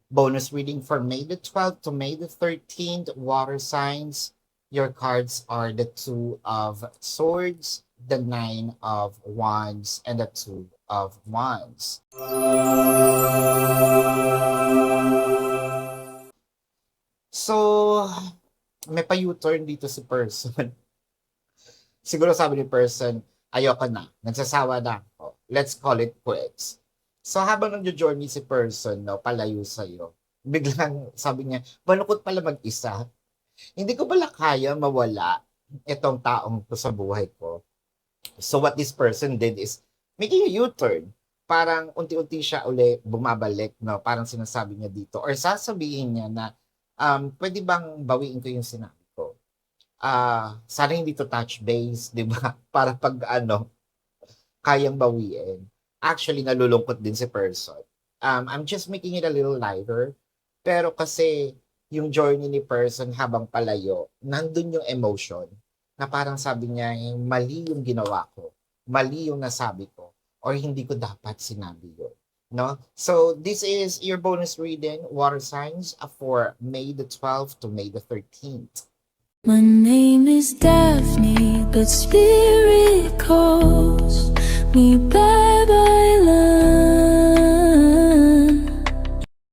Bonus reading for May the 12th to May the 13th, water signs. Your cards are the Two of Swords, the Nine of Wands, and the Two of Wands. So, may pa-U-turn dito si person. Siguro sabi ni person, ayoko na, nagsasawa na ako. Let's call it quits. So habang nagjo-journey si person, no, palayo sa'yo, biglang sabi niya, malungkot pala mag-isa. Hindi ko pala kaya mawala itong taong to sa buhay ko. So what this person did is making a U-turn. Parang unti-unti siya uli bumabalik, no? Parang sinasabi niya dito. Or sasabihin niya na, pwede bang bawiin ko yung sinabi ko? Sana hindi to touch base, di ba? Para pag kayang bawiin. Actually, nalulungkot din si person. I'm just making it a little lighter. Pero kasi yung journey ni person habang palayo, nandun yung emotion na parang sabi niya, mali yung ginawa ko, mali yung nasabi ko, or hindi ko dapat sinabi yun. No? So, this is your bonus reading, water signs, for May the 12th to May the 13th. My name is Daphne, but spirit calls me back.